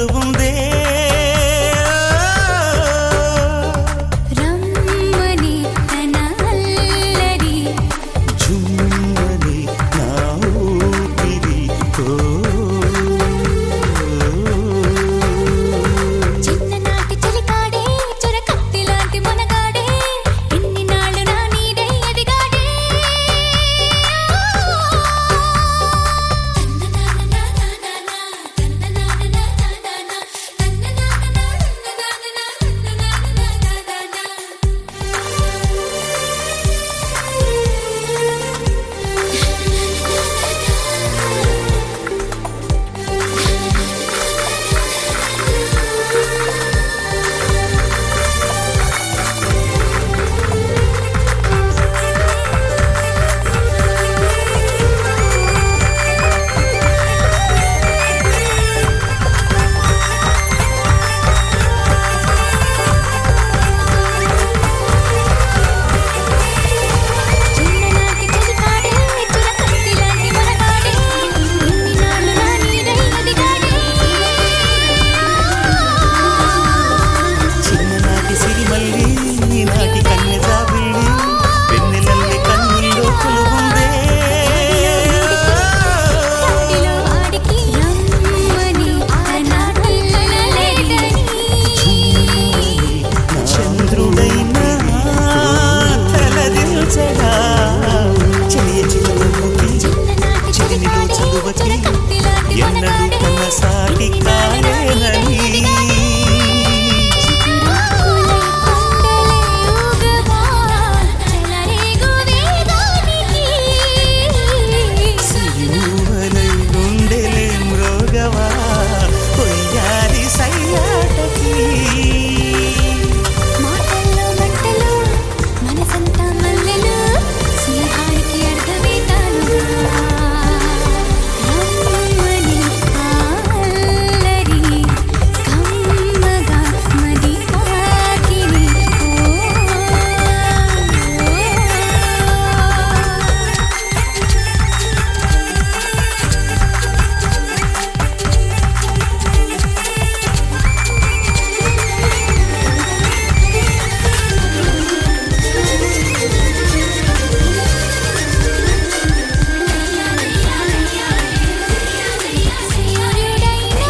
కొలువుందే రమ్మని తన అల్లరి జుమ్మని నా ఊపిరి చిన్ననాటి చలికాడే చొరకత్తి లాంటి మొనగాడే ఎన్ని నాళ్ళు నా నీడై ఎదిగాడే చిన్ననాటి చలికాడే చొరకత్తి లాంటి మొనగాడే ఎన్ని నాళ్ళు నా నీడై ఎదిగాడే చిన్ననాటి సిరిమల్లి ఈనాటి కన్నె జాబిల్లి వెన్నెలల్లి కన్నుల్లో కొలువుందే చాటిలో వాడికి రమ్మని తన అల్లరి చంద్రుడైనా తలదిల్చగా చెలియ చిలుముకి చిన్ననాటి చిలిమిలో చలువకి చొరకత్తి లాంటి ఎన్నడూ మొనగాడే తన సాటి కాలేనని చిగురాకులై కొండలే ఊగగా చెలరేగు వేగానికి సిరిమూవలై గుండెలే మ్రోగవా పొయ్యారి సయ్యాటకి మాటల్లో మంటలు మనసంతా మల్లెలు స్నేహానికి అర్థమే తానుగా రమ్మని అల్లరి కమ్మగా మది తాకిని సూర్యుడైనా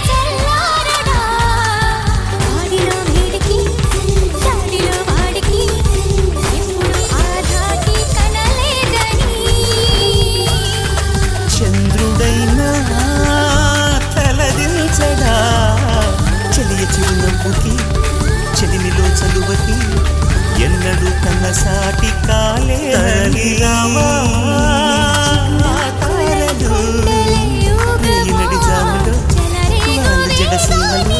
చల్లారడా వాడిలో వేడికి చాటిలో వాడికి ఎప్పుడు ఆధాకి కనలేదని చంద్రుడైనా తలదిల్చడా చెలియ చిరునవ్వుకి చెలిమిలో చలువకి ఎన్నడూ తన సాటి కాలేనని తారలు ఈనడి జాములో వాళ్ళ జడ సేవలు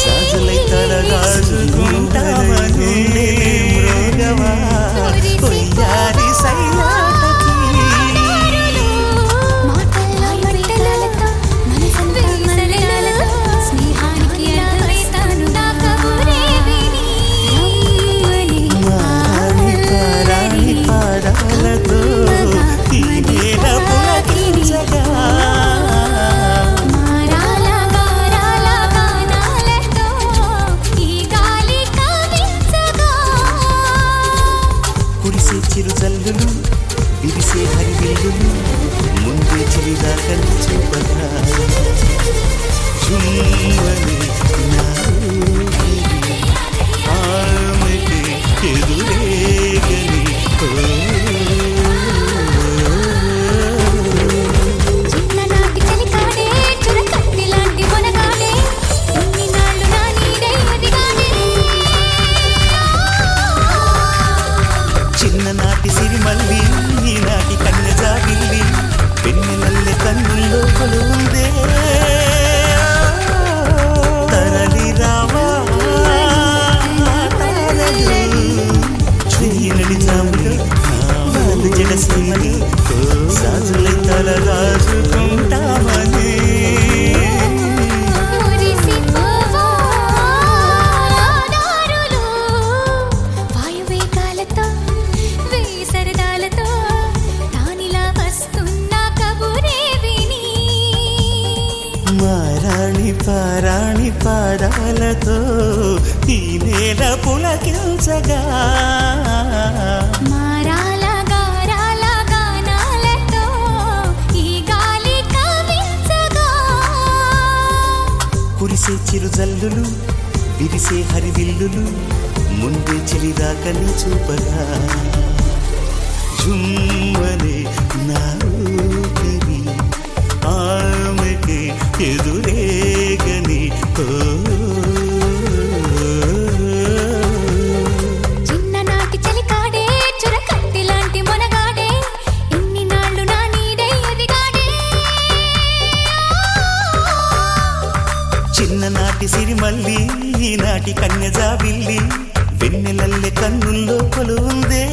సాజులై తలగాజుకుంటామని మృగవా పొయ్యారి సయ్యాటకి మాటల్లో మంటలతో మనసంతా మల్లెలతో స్నేహానికి అర్థమై తాను నా కబురే విని రమ్మని పారాని పాదాలతో రాణి పారాణి పాదాలతో ఈ నేల పులకించగా మారాల గారాల గానాలతో ఈ గాలి కవించగా కురిసే చిరుజల్లులు విరిసే హరివిల్లులు ముందే చెలిదాకని చూపగా జుమ్మనే నా ఊపిరి ఆమెకి ఎదురేగని చిన్ననాటి చలికాడే చురకత్తి లాంటి మొనగాడే ఇన్ని నాళ్ళు నా నీడై ఎదిగాడే చిన్ననాటి సిరిమల్లి ఈనాటి కన్యజాబిల్లి వెన్నెలల్లె కన్నుల్లో కొలువుందే